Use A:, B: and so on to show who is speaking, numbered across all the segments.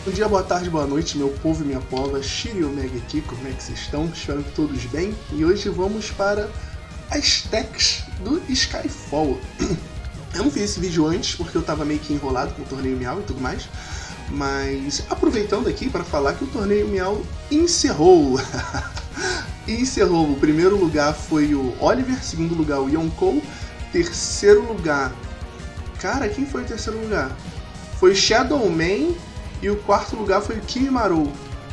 A: Bom dia, boa tarde, boa noite, meu povo e minha pova, Shiryu Mega aqui, como é que vocês estão? Espero que todos bem. E hoje vamos para as techs do Skyfall. Eu não fiz esse vídeo antes porque eu tava meio que enrolado com o torneio Miau e tudo mais, mas aproveitando aqui para falar que o torneio Miau encerrou. Encerrou. O primeiro lugar foi o Oliver, segundo lugar o Yonkou, terceiro lugar... Cara, quem foi o terceiro lugar? Foi Shadow Man. E o quarto lugar foi o Kimimaru.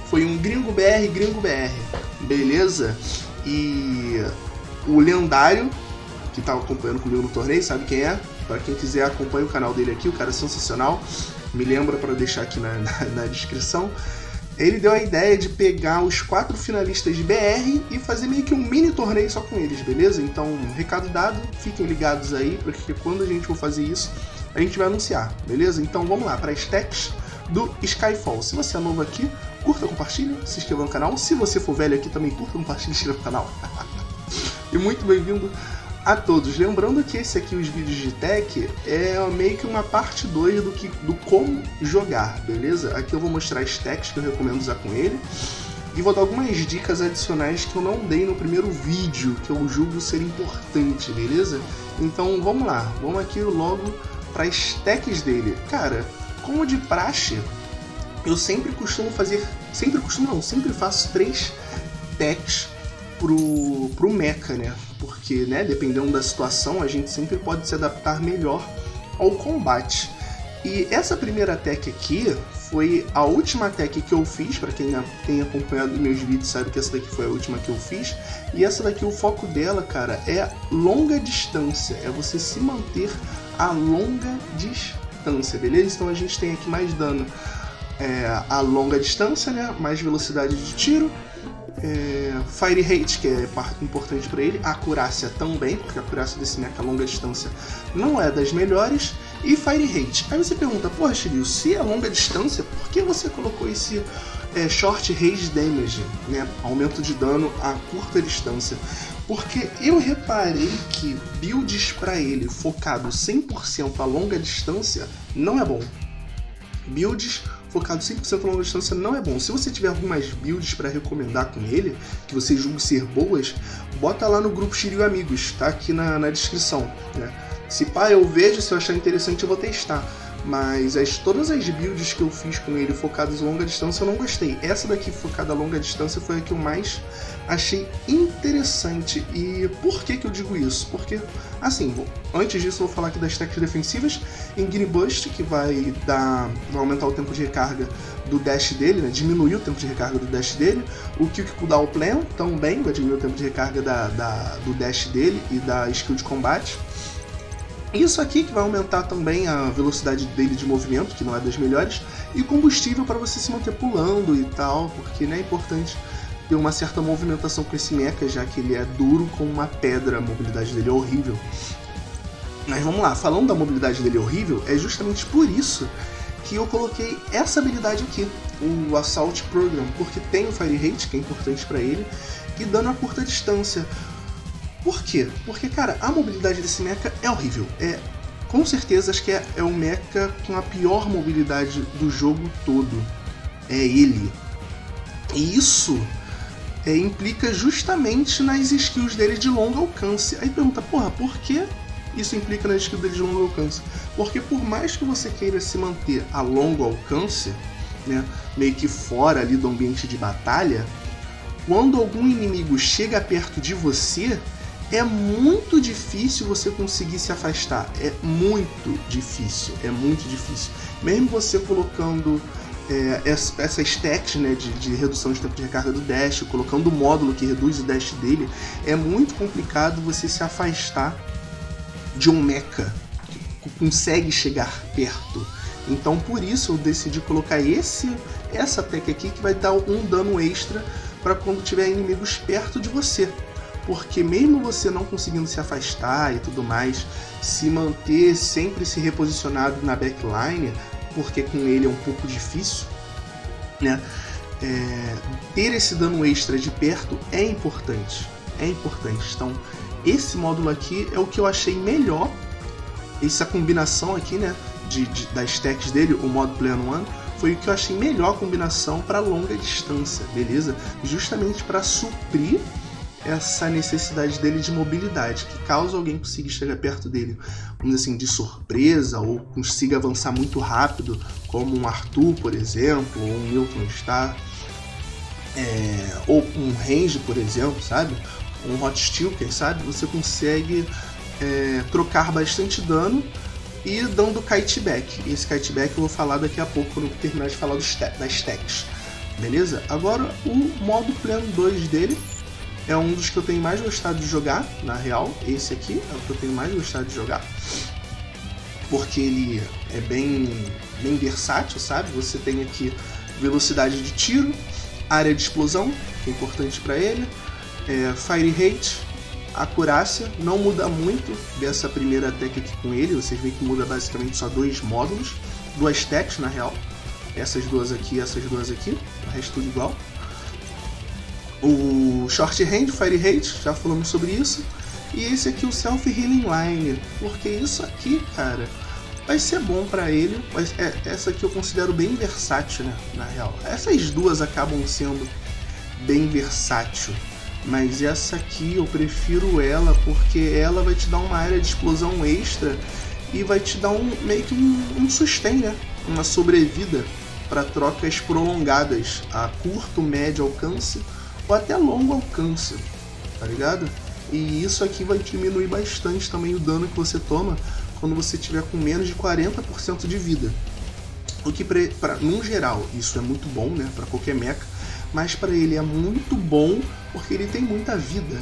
A: Foi um gringo BR. Beleza? E o lendário, que tava acompanhando comigo no torneio, sabe quem é? Pra quem quiser, acompanha o canal dele aqui, o cara é sensacional. Me lembra pra deixar aqui na descrição. Ele deu a ideia de pegar os 4 finalistas de BR e fazer meio que um mini torneio só com eles, beleza? Então, recado dado, fiquem ligados aí, porque quando a gente for fazer isso, a gente vai anunciar, beleza? Então vamos lá, para as techs do Skyfall. Se você é novo aqui, curta, compartilha, se inscreva no canal. Se você for velho aqui, também curta, compartilha e se inscreva no canal. E muito bem-vindo a todos. Lembrando que esse aqui, os vídeos de tech, é meio que uma parte 2 do como jogar, beleza? Aqui eu vou mostrar as techs que eu recomendo usar com ele. E vou dar algumas dicas adicionais que eu não dei no primeiro vídeo, que eu julgo ser importante, beleza? Então vamos lá, vamos aqui logo para as techs dele. Cara, como de praxe, eu sempre faço 3 techs pro mecha, né? Porque, né, dependendo da situação, a gente sempre pode se adaptar melhor ao combate. E essa primeira tech aqui foi a última tech que eu fiz, para quem tem acompanhado meus vídeos sabe que essa daqui foi a última que eu fiz. E essa daqui, o foco dela, cara, é longa distância, é você se manter a longa distância, beleza? Então a gente tem aqui mais dano a longa distância, né? Mais velocidade de tiro, Fire Rate, que é parte importante para ele, a acurácia também, porque a acurácia desse mecha a longa distância não é das melhores, e Fire Rate. Aí você pergunta, porra, Shiryu, se é longa distância, por que você colocou esse Short Range Damage, né? Aumento de dano a curta distância? Porque eu reparei que builds para ele focado 100% a longa distância não é bom. Builds focado 100% a longa distância não é bom. Se você tiver algumas builds para recomendar com ele, que você julgue ser boas, bota lá no grupo Shiryu Amigos, tá aqui na descrição, né? Se pá, eu vejo, se eu achar interessante eu vou testar. Mas todas as builds que eu fiz com ele focadas a longa distância eu não gostei. Essa daqui focada a longa distância foi a que eu mais achei interessante. E por que eu digo isso? Porque, assim, antes disso eu vou falar aqui das techs defensivas. Igni Burst, que vai aumentar o tempo de recarga do dash dele, né? Diminuir o tempo de recarga do dash dele. O Quick Cooldown Plan também vai diminuir o tempo de recarga do dash dele e da skill de combate. Isso aqui que vai aumentar também a velocidade dele de movimento, que não é das melhores, e combustível para você se manter pulando e tal, porque né, é importante ter uma certa movimentação com esse mecha, já que ele é duro como uma pedra, a mobilidade dele é horrível. Mas vamos lá, falando da mobilidade dele horrível, é justamente por isso que eu coloquei essa habilidade aqui, o Assault Program, porque tem o Fire Rate, que é importante para ele, e dano a curta distância. Por quê? Porque, cara, a mobilidade desse mecha é horrível. Com certeza, acho que é o mecha com a pior mobilidade do jogo todo. É ele. E isso implica justamente nas skills dele de longo alcance. Aí pergunta, porra, por que isso implica nas skills dele de longo alcance? Porque por mais que você queira se manter a longo alcance, né, meio que fora ali do ambiente de batalha, quando algum inimigo chega perto de você, é muito difícil você conseguir se afastar. É muito difícil. Mesmo você colocando essas techs, né, de redução de tempo de recarga do dash, colocando o módulo que reduz o dash dele, é muito complicado você se afastar de um mecha que consegue chegar perto. Então por isso eu decidi colocar essa tech aqui, que vai dar um dano extra para quando tiver inimigos perto de você. Porque mesmo você não conseguindo se afastar e tudo mais, se manter sempre se reposicionado na backline, porque com ele é um pouco difícil, né? Ter esse dano extra de perto é importante. Então, esse módulo aqui é o que eu achei melhor. Essa combinação aqui, né, das techs dele, o modo Plan 1, foi o que eu achei melhor combinação para longa distância, beleza? Justamente para suprir essa necessidade dele de mobilidade, que caso alguém consiga chegar perto dele, vamos dizer assim, de surpresa, ou consiga avançar muito rápido, como um Arthur, por exemplo, ou um Milton Star, ou um Range, por exemplo, sabe? Um Hot Steel, quem sabe? Você consegue trocar bastante dano e dando kiteback. Esse kiteback eu vou falar daqui a pouco quando eu terminar de falar das stacks, beleza? Agora, o modo plano 2 dele é um dos que eu tenho mais gostado de jogar, na real. Esse aqui é o que eu tenho mais gostado de jogar, porque ele é bem versátil, sabe? Você tem aqui velocidade de tiro, área de explosão, que é importante para ele, fire rate, acurácia. Não muda muito dessa primeira attack aqui com ele, vocês veem que muda basicamente só 2 módulos, 2 stacks na real, essas duas aqui, o resto tudo igual. O Short Range, Fire Rate, já falamos sobre isso. E esse aqui, o Self Healing Line, porque isso aqui, cara, vai ser bom pra ele. Mas essa aqui eu considero bem versátil, né, na real. Essas duas acabam sendo bem versátil, mas essa aqui eu prefiro ela, porque ela vai te dar uma área de explosão extra e vai te dar meio que um sustain, né, uma sobrevida para trocas prolongadas a curto, médio alcance ou até longo alcance, tá ligado? E isso aqui vai diminuir bastante também o dano que você toma quando você tiver com menos de 40% de vida. O que, num geral, isso é muito bom, né, para qualquer mecha, mas para ele é muito bom porque ele tem muita vida,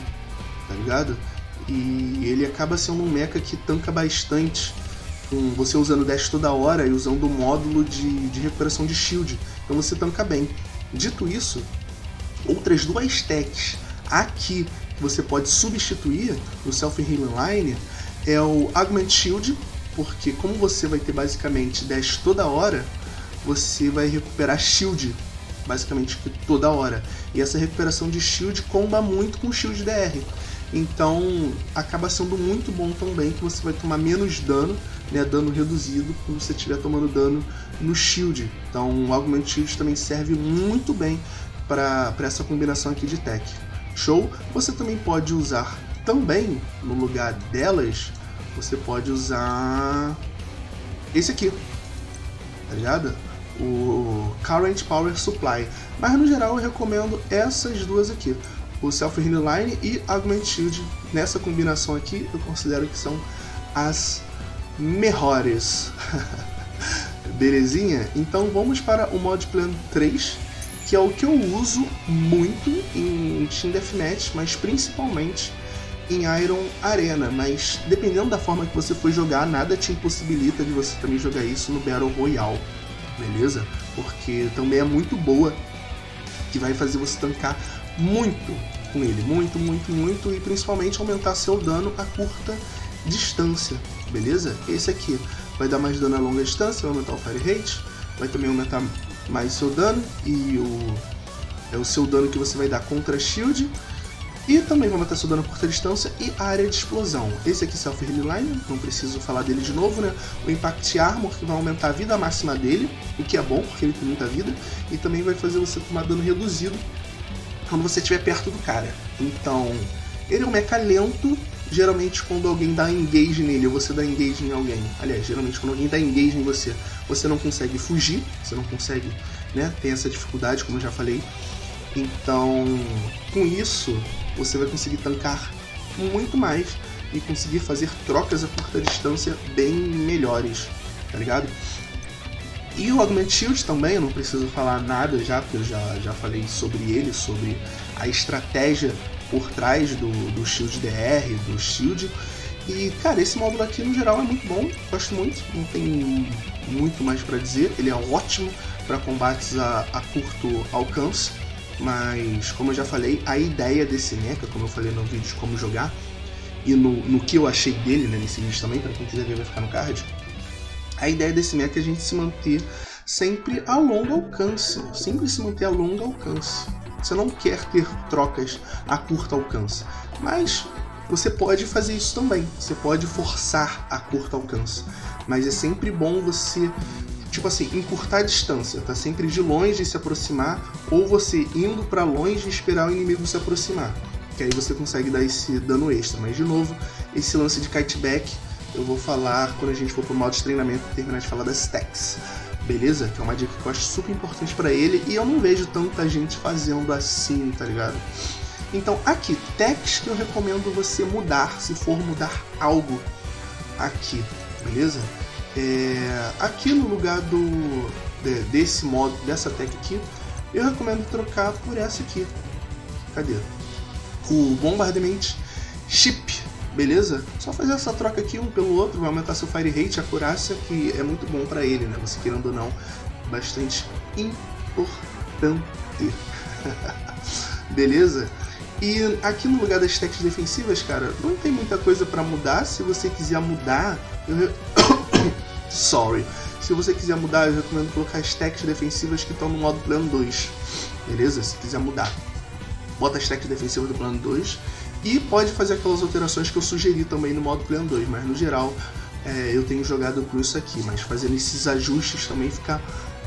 A: tá ligado? E ele acaba sendo um mecha que tanca bastante, com você usando dash toda hora e usando o módulo de recuperação de shield, então você tanca bem. Dito isso, outras 2 stacks aqui que você pode substituir no Self Healing Line é o Augment Shield, porque como você vai ter basicamente dash toda hora, você vai recuperar shield basicamente toda hora, e essa recuperação de shield comba muito com shield DR, então acaba sendo muito bom também, que você vai tomar menos dano, né, dano reduzido quando você estiver tomando dano no shield. Então o Augment Shield também serve muito bem para essa combinação aqui de tech. Show? Você também pode usar também, no lugar delas, você pode usar esse aqui, tá ligado? O Current Power Supply. Mas no geral eu recomendo essas duas aqui, o Self Healing Line e Augment Shield. Nessa combinação aqui eu considero que são as melhores. Belezinha? Então vamos para o Mod Plan 3, que é o que eu uso muito em Team Deathmatch, mas principalmente em Iron Arena. Mas dependendo da forma que você for jogar, nada te impossibilita de você também jogar isso no Battle Royale, beleza? Porque também é muito boa, que vai fazer você tancar muito com ele, muito, e principalmente aumentar seu dano a curta distância, beleza? Esse aqui vai dar mais dano a longa distância, vai aumentar o Fire Rate, vai também aumentar mais seu dano e o seu dano que você vai dar contra shield, e também vai aumentar seu dano a curta distância e a área de explosão. Esse aqui, Self Healing Line, não preciso falar dele de novo, né? O Impact Armor, que vai aumentar a vida máxima dele, o que é bom porque ele tem muita vida, e também vai fazer você tomar dano reduzido quando você estiver perto do cara. Então, ele é um mecha lento. Geralmente quando alguém dá engage nele, ou você dá engage em alguém, aliás, geralmente quando alguém dá engage em você, você não consegue fugir, você não consegue, né, tem essa dificuldade, como eu já falei. Então, com isso, você vai conseguir tancar muito mais e conseguir fazer trocas a curta distância bem melhores, tá ligado? E o Augment Shield também, eu não preciso falar nada já, porque eu já falei sobre ele, sobre a estratégia por trás do Shield DR, do Shield. E, cara, esse módulo aqui no geral é muito bom, gosto muito, não tem muito mais pra dizer. Ele é ótimo para combates a curto alcance, mas, como eu já falei, a ideia desse mecha, como eu falei no vídeo de como jogar, e no que eu achei dele, né, nesse vídeo também, para quem quiser ver vai ficar no card, a ideia desse mecha é a gente se manter sempre a longo alcance, Você não quer ter trocas a curto alcance, mas você pode fazer isso também, você pode forçar a curto alcance, mas é sempre bom você tipo assim, encurtar a distância, tá sempre de longe e se aproximar, ou você indo pra longe e esperar o inimigo se aproximar, que aí você consegue dar esse dano extra. Mas de novo, esse lance de kiteback eu vou falar quando a gente for pro modo de treinamento e terminar de falar das stacks, beleza? Que é uma dica que eu acho super importante pra ele e eu não vejo tanta gente fazendo assim, tá ligado? Então aqui, techs que eu recomendo você mudar, se for mudar algo aqui, beleza? Aqui no lugar desse modo, dessa tech aqui, eu recomendo trocar por essa aqui. Cadê? O Bombardment Chip, beleza? Só fazer essa troca aqui um pelo outro, vai aumentar seu fire rate, a acurácia, que é muito bom pra ele, né? Você querendo ou não, bastante importante. Beleza? E aqui no lugar das techs defensivas, cara, não tem muita coisa pra mudar. Se você quiser mudar, se você quiser mudar, eu recomendo colocar as techs defensivas que estão no modo plano 2. Beleza? Se quiser mudar, bota as techs defensivas do plano 2. E pode fazer aquelas alterações que eu sugeri também no modo plano 2. Mas no geral, eu tenho jogado com isso aqui. Mas fazendo esses ajustes também fica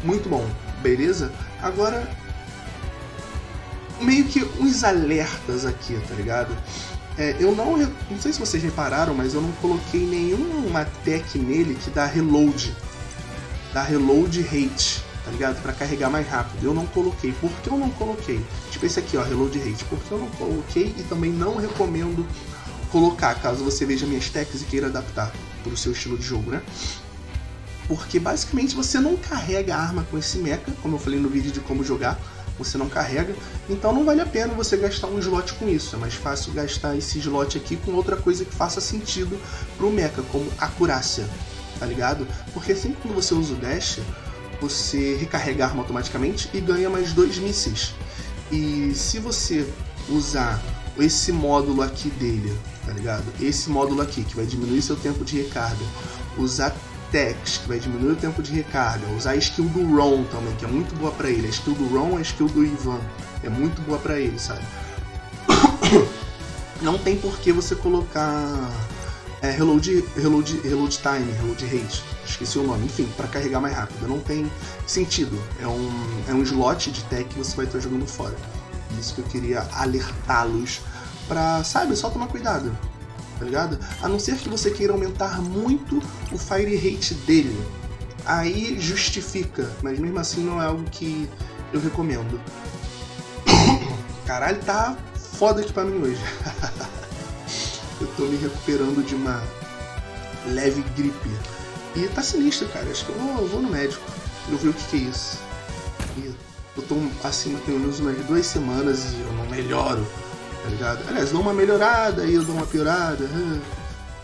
A: muito bom. Beleza? Agora, meio que uns alertas aqui, tá ligado? Eu não sei se vocês repararam, mas eu não coloquei nenhuma tech nele que dá reload rate, tá ligado? Pra carregar mais rápido. Eu não coloquei. Por que eu não coloquei? Tipo esse aqui, ó, reload rate. Por que eu não coloquei e também não recomendo colocar, caso você veja minhas techs e queira adaptar pro seu estilo de jogo, né? Porque basicamente você não carrega a arma com esse mecha, como eu falei no vídeo de como jogar. Você não carrega, então não vale a pena você gastar um slot com isso. É mais fácil gastar esse slot aqui com outra coisa que faça sentido pro mecha, como acurácia, tá ligado? Porque sempre quando você usa o dash, você recarrega a arma automaticamente e ganha mais 2 mísseis. E se você usar esse módulo aqui dele, tá ligado? Esse módulo aqui, que vai diminuir seu tempo de recarga, usar techs, que vai diminuir o tempo de recarga, usar a skill do Ron também, que é muito boa pra ele. A skill do Ron, a skill do Ivan, é muito boa pra ele, sabe? Não tem por que você colocar reload time, reload rate, esqueci o nome, enfim, pra carregar mais rápido. Não tem sentido, é um slot de tech que você vai estar jogando fora. Isso que eu queria alertá-los pra, sabe, só tomar cuidado. Tá ligado? A não ser que você queira aumentar muito o fire rate dele, aí justifica, mas mesmo assim não é algo que eu recomendo. Caralho, tá foda aqui pra mim hoje. Eu tô me recuperando de uma leve gripe e tá sinistro, cara. Acho que eu vou no médico, eu ver o que é isso. E eu tô assim, pelo menos umas 2 semanas e eu não melhoro. Tá ligado? Aliás, dou uma melhorada, aí eu dou uma piorada.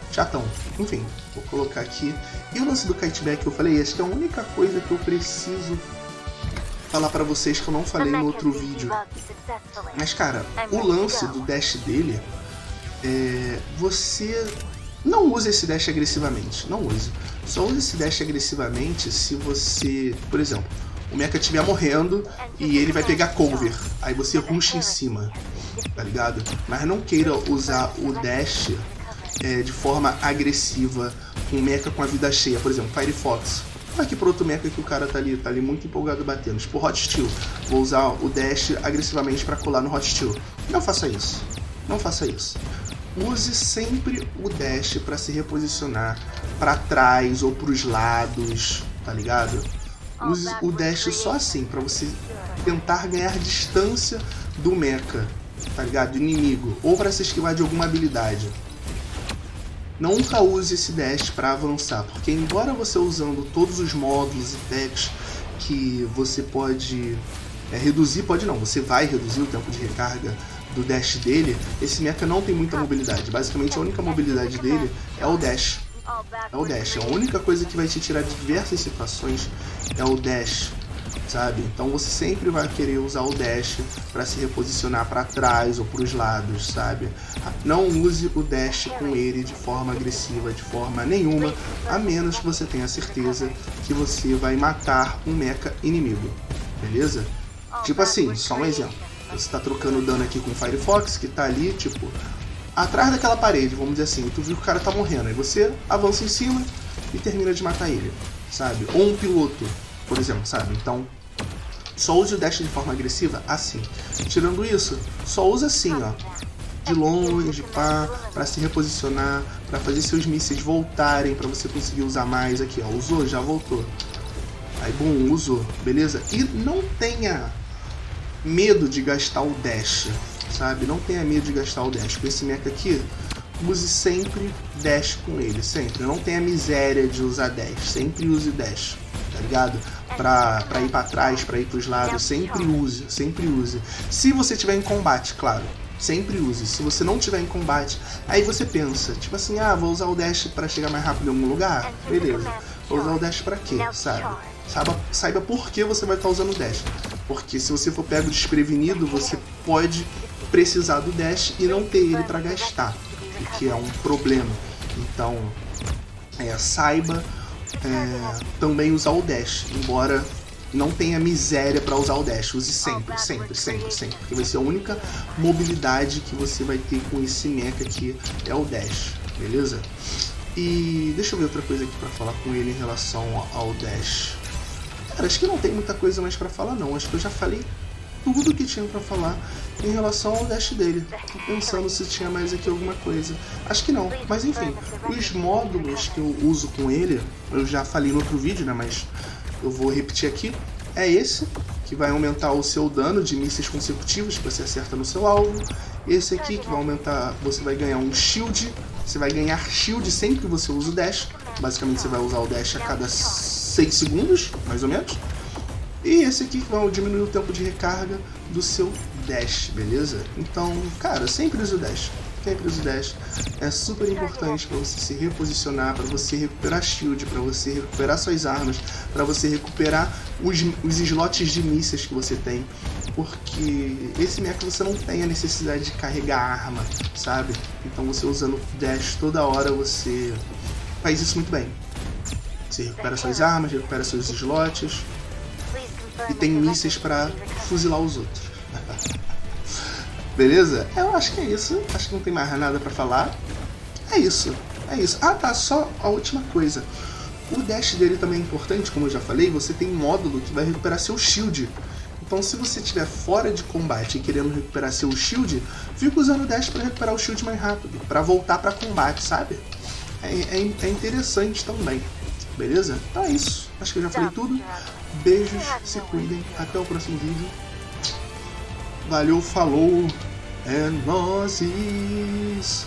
A: Chatão. Enfim, vou colocar aqui. E o lance do kiteback que eu falei, acho que é a única coisa que eu preciso falar pra vocês que eu não falei no outro vídeo. Mas, cara, o lance do dash dele você não use esse dash agressivamente. Não use. Só use esse dash agressivamente se você, por exemplo, o mecha estiver morrendo e ele vai pegar cover. Aí você rusha em cima. Tá ligado? Mas não queira usar o dash de forma agressiva com um mecha com a vida cheia, por exemplo, Firefox. Vai aqui pro outro mecha que o cara tá ali muito empolgado batendo, tipo Hot Steel. Vou usar o dash agressivamente pra colar no Hot Steel. Não faça isso. Não faça isso. Use sempre o dash pra se reposicionar pra trás ou pros lados, tá ligado? Use o dash só assim, pra você tentar ganhar distância do mecha, tá ligado? Do inimigo, ou para se esquivar de alguma habilidade. Nunca use esse dash para avançar, porque embora você usando todos os módulos e techs que você pode reduzir, você vai reduzir o tempo de recarga do dash dele, esse mecha não tem muita mobilidade. Basicamente a única mobilidade dele é o dash. É o dash, a única coisa que vai te tirar de diversas situações é o dash. Sabe? Então você sempre vai querer usar o dash para se reposicionar para trás ou para os lados, sabe? Não use o dash com ele de forma agressiva, de forma nenhuma, a menos que você tenha certeza que você vai matar um mecha inimigo, beleza? Tipo assim, só um exemplo. Você está trocando dano aqui com o Firefox, que está ali, tipo, atrás daquela parede, vamos dizer assim, tu viu que o cara tá morrendo, aí você avança em cima e termina de matar ele. sabe? Ou um piloto, por exemplo, sabe? Então, só use o dash de forma agressiva assim. Tirando isso, só usa assim, ó. De longe, pá, pra se reposicionar, pra fazer seus mísseis voltarem, pra você conseguir usar mais aqui, ó. Usou, já voltou. Aí, bom, usou, beleza? E não tenha medo de gastar o dash, sabe? Não tenha medo de gastar o dash. Com esse mecha aqui, use sempre dash com ele, sempre. Não tenha miséria de usar dash, sempre use dash, tá ligado? Pra ir pra trás, pra ir pros lados, sempre use, sempre use. Se você tiver em combate, claro, sempre use. Se você não tiver em combate, aí você pensa, tipo assim, ah, vou usar o dash pra chegar mais rápido em algum lugar? Beleza. Vou usar o dash pra quê, sabe? Saiba por que você vai estar usando o dash. Porque se você for pego desprevenido, você pode precisar do dash e não ter ele pra gastar, o que é um problema. Então, saiba também usar o dash, embora não tenha miséria para usar o dash. Use sempre, sempre, sempre, sempre, porque vai ser a única mobilidade que você vai ter com esse mecha aqui, é o dash, beleza? E deixa eu ver outra coisa aqui para falar com ele em relação ao dash. Cara, acho que não tem muita coisa mais para falar não, acho que eu já falei tudo que tinha para falar em relação ao dash dele. Tô pensando se tinha mais aqui alguma coisa. Acho que não, mas enfim, os módulos que eu uso com ele, eu já falei no outro vídeo, né, mas eu vou repetir aqui. É esse, que vai aumentar o seu dano de mísseis consecutivos que você acerta no seu alvo. Esse aqui, que vai aumentar, você vai ganhar um shield. Você vai ganhar shield sempre que você usa o dash. Basicamente você vai usar o dash a cada 6 segundos, mais ou menos. E esse aqui que vai diminuir o tempo de recarga do seu dash, beleza? Então, cara, sempre use o dash. Sempre use o dash. É super importante para você se reposicionar, para você recuperar shield, para você recuperar suas armas, para você recuperar os slots de mísseis que você tem. Porque esse mecha você não tem a necessidade de carregar arma, sabe? Então você usando o dash toda hora, você faz isso muito bem. Você recupera suas armas, recupera seus slots. E tem mísseis para fuzilar os outros. Beleza? Eu acho que é isso. Acho que não tem mais nada para falar. É isso. É isso. Ah, tá. Só a última coisa. O dash dele também é importante, como eu já falei. Você tem um módulo que vai recuperar seu shield. Então, se você estiver fora de combate e querendo recuperar seu shield, fica usando o dash para recuperar o shield mais rápido. Para voltar para combate, sabe? É interessante também. Beleza? Então é isso. Acho que eu já falei tudo. Beijos, se cuidem. Até o próximo vídeo. Valeu, falou. É nóis.